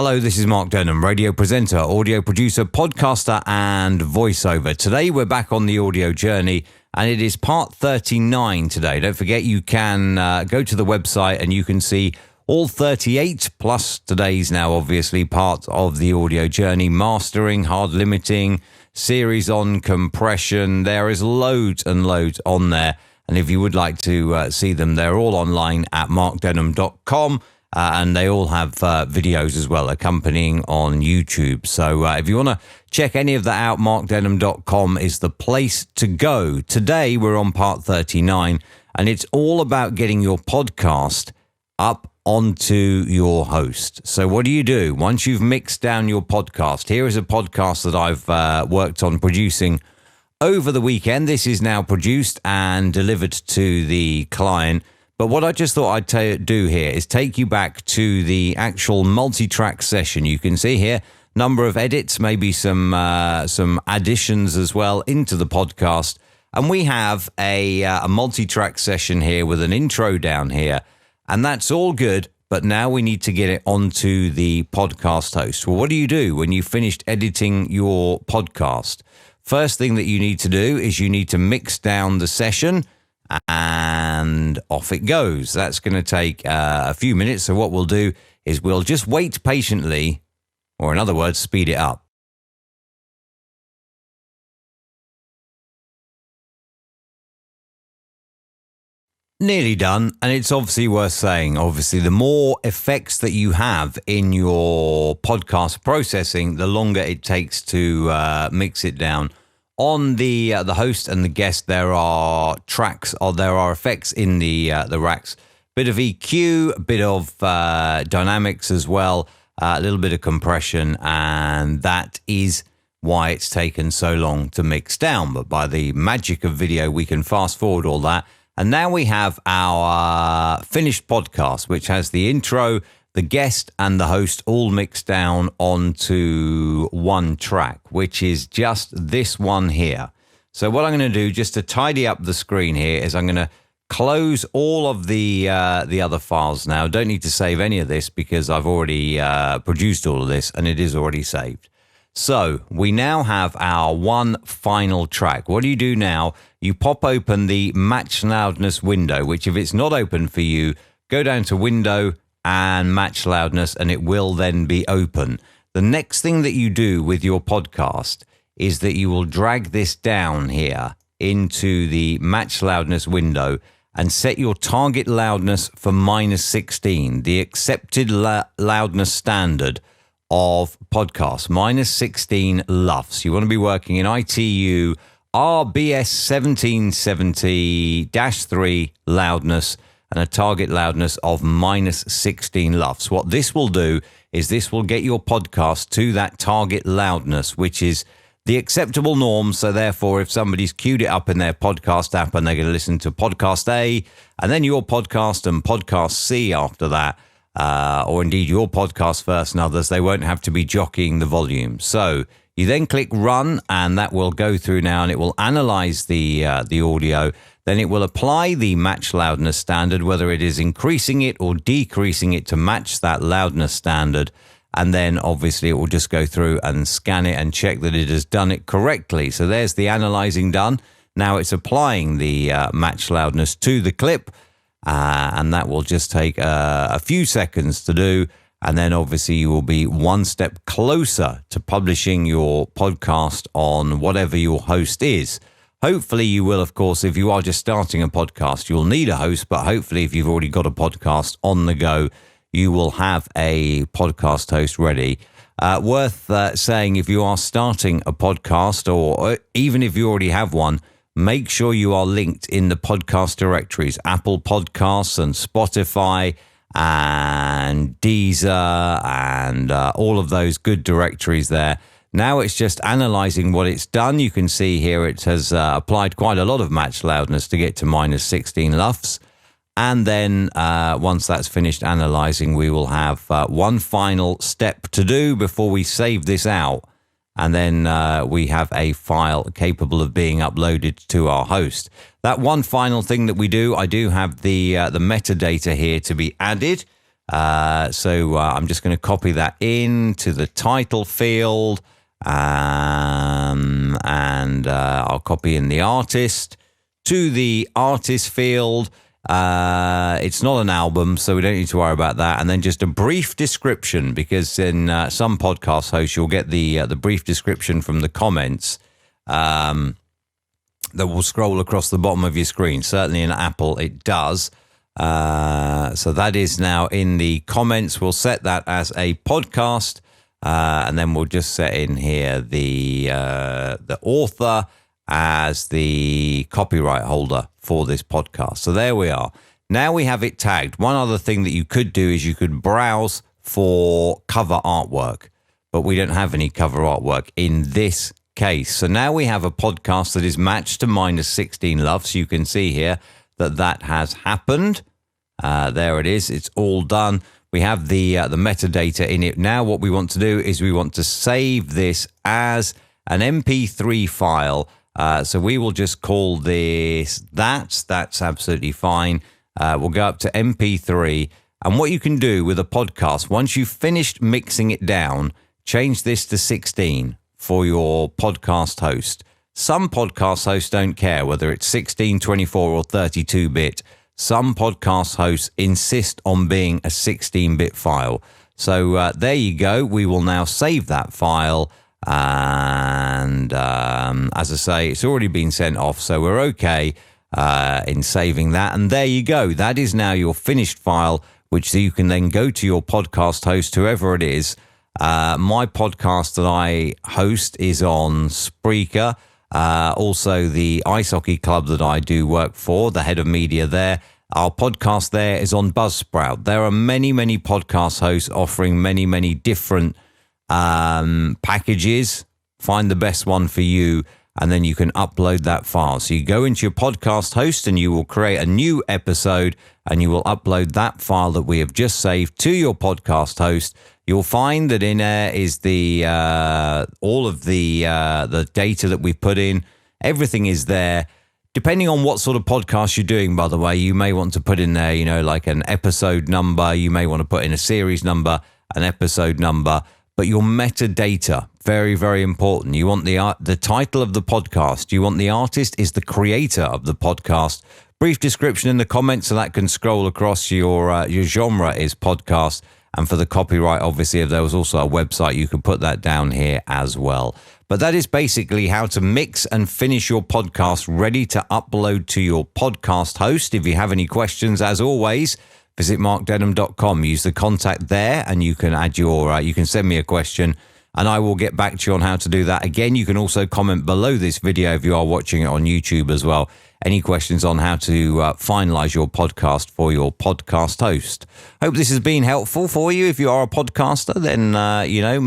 Hello, this is Mark Denham, radio presenter, audio producer, podcaster, and voiceover. Today we're back on the audio journey, and it is part 39 today. Don't forget you can go to the website and you can see all 38 plus today's now obviously part of the audio journey. Mastering, hard limiting, series on compression. There is loads and loads on there. And if you would like to see them, they're all online at markdenham.com. And they all have videos as well accompanying on YouTube. So if you want to check any of that out, markdenham.com is the place to go. Today we're on part 39, and it's all about getting your podcast up onto your host. So what do you do once you've mixed down your podcast? Here is a podcast that I've worked on producing over the weekend. This is now produced and delivered to the client. But what I just thought I'd do here is take you back to the actual multi-track session. You can see here number of edits, maybe some additions as well into the podcast. And we have a multi-track session here with an intro down here. And that's all good. But now we need to get it onto the podcast host. Well, what do you do when you've finished editing your podcast? First thing that you need to do is you need to mix down the session, and off it goes. That's going to take a few minutes. So what we'll do is we'll just wait patiently, or in other words, speed it up. Nearly done. And it's obviously worth saying, obviously, the more effects that you have in your podcast processing, the longer it takes to mix it down. On the host and the guest, there are tracks, or there are effects in the racks. Bit of EQ, a bit of dynamics as well, a little bit of compression, and that is why it's taken so long to mix down. But by the magic of video, we can fast forward all that. And now we have our finished podcast, which has the intro, the guest and the host all mixed down onto one track, which is just this one here. So what I'm going to do, just to tidy up the screen here, is I'm going to close all of the other files now. Don't need to save any of this because I've already produced all of this and it is already saved. So we now have our one final track. What do you do now? You pop open the match loudness window, which if it's not open for you, go down to window and match loudness, and it will then be open. The next thing that you do with your podcast is that you will drag this down here into the match loudness window and set your target loudness for -16, the accepted loudness standard of podcasts, -16 LUFS. You want to be working in ITU RBS 1770-3 loudness, and a target loudness of -16 LUFS. What this will do is this will get your podcast to that target loudness, which is the acceptable norm. So therefore, if somebody's queued it up in their podcast app and they're going to listen to podcast A and then your podcast and podcast C after that, or indeed your podcast first and others, they won't have to be jockeying the volume. So you then click run, and that will go through now, and it will analyze the audio. Then it will apply the match loudness standard, whether it is increasing it or decreasing it to match that loudness standard. And then obviously it will just go through and scan it and check that it has done it correctly. So there's the analyzing done. Now it's applying the match loudness to the clip, and that will just take a few seconds to do. And then obviously you will be one step closer to publishing your podcast on whatever your host is. Hopefully you will, of course, if you are just starting a podcast, you'll need a host, but hopefully if you've already got a podcast on the go, you will have a podcast host ready. Worth saying, if you are starting a podcast, or even if you already have one, make sure you are linked in the podcast directories, Apple Podcasts and Spotify and Deezer and all of those good directories there. Now it's just analyzing what it's done. You can see here it has applied quite a lot of match loudness to get to -16 LUFS. And then once that's finished analyzing, we will have one final step to do before we save this out. And then we have a file capable of being uploaded to our host. That one final thing that we do, I do have the metadata here to be added. So I'm just going to copy that into the title field, and I'll copy in the artist to the artist field. It's not an album, so we don't need to worry about that. And then just a brief description, because in some podcast hosts you'll get the brief description from the comments that will scroll across the bottom of your screen. Certainly in Apple it does. So that is now in the comments. We'll set that as a podcast, and then we'll just set in here the author as the copyright holder for this podcast. So there we are. Now we have it tagged. One other thing that you could do is you could browse for cover artwork, but we don't have any cover artwork in this case. So now we have a podcast that is matched to -16 love. So you can see here that has happened. There it is. It's all done. We have the metadata in it. Now what we want to do is we want to save this as an MP3 file. So we will just call this that. That's absolutely fine. We'll go up to MP3. And what you can do with a podcast, once you've finished mixing it down, change this to 16 for your podcast host. Some podcast hosts don't care whether it's 16, 24, or 32-bit. Some podcast hosts insist on being a 16-bit file. So there you go. We will now save that file. And as I say, it's already been sent off, so we're okay in saving that. And there you go. That is now your finished file, which you can then go to your podcast host, whoever it is. My podcast that I host is on Spreaker. Also, the ice hockey club that I do work for, the head of media there, our podcast there is on Buzzsprout. There are many, many podcast hosts offering many, many different packages. Find the best one for you, and then you can upload that file. So you go into your podcast host and you will create a new episode, and you will upload that file that we have just saved to your podcast host. You'll find that in there is the all of the data that we put in. Everything is there. Depending on what sort of podcast you're doing, by the way, you may want to put in there, like an episode number. You may want to put in a series number, an episode number. But your metadata, very, very important. You want the title of the podcast. You want the artist is the creator of the podcast. Brief description in the comments, so that can scroll across. Your genre is podcast. And for the copyright, obviously, if there was also a website, you could put that down here as well. But that is basically how to mix and finish your podcast ready to upload to your podcast host. If you have any questions, as always, visit markdenham.com. Use the contact there, and you can add you can send me a question, and I will get back to you on how to do that. Again, you can also comment below this video if you are watching it on YouTube as well. Any questions on how to finalize your podcast for your podcast host. Hope this has been helpful for you. If you are a podcaster, then,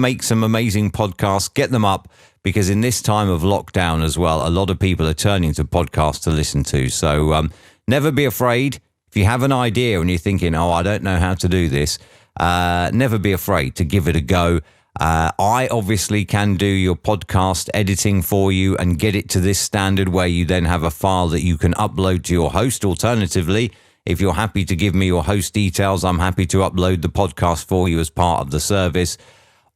make some amazing podcasts, get them up, because in this time of lockdown as well, a lot of people are turning to podcasts to listen to. So never be afraid. If you have an idea and you're thinking, I don't know how to do this, never be afraid to give it a go. I obviously can do your podcast editing for you and get it to this standard where you then have a file that you can upload to your host. Alternatively, if you're happy to give me your host details, I'm happy to upload the podcast for you as part of the service.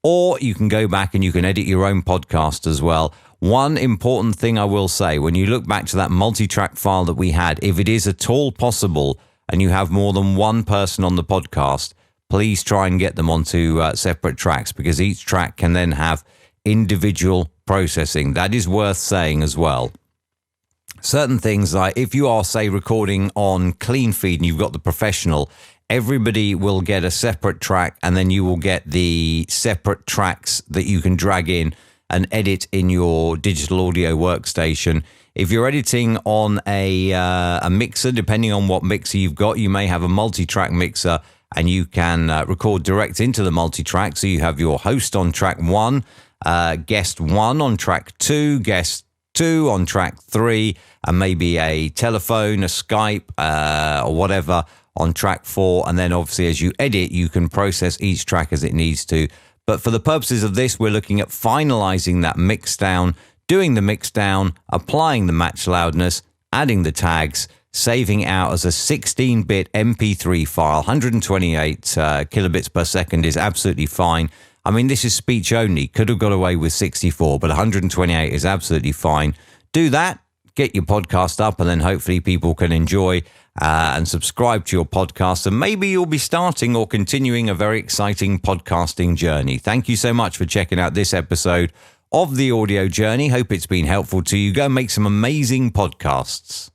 Or you can go back and you can edit your own podcast as well. One important thing I will say, when you look back to that multitrack file that we had, if it is at all possible and you have more than one person on the podcast, please try and get them onto separate tracks, because each track can then have individual processing. That is worth saying as well. Certain things, like if you are, say, recording on clean feed and you've got the professional, everybody will get a separate track, and then you will get the separate tracks that you can drag in and edit in your digital audio workstation. If you're editing on a mixer, depending on what mixer you've got, you may have a multi-track mixer, and you can record direct into the multi-track. So you have your host on track 1, guest 1 on track 2, guest 2 on track 3, and maybe a telephone, a Skype, or whatever on track 4. And then obviously as you edit, you can process each track as it needs to. But for the purposes of this, we're looking at finalizing that mix down, doing the mix down, applying the match loudness, adding the tags, saving out as a 16-bit MP3 file. 128 kilobits per second is absolutely fine. I mean, this is speech only. Could have got away with 64, but 128 is absolutely fine. Do that, get your podcast up, and then hopefully people can enjoy and subscribe to your podcast. And maybe you'll be starting or continuing a very exciting podcasting journey. Thank you so much for checking out this episode of The Audio Journey. Hope it's been helpful to you. Go and make some amazing podcasts.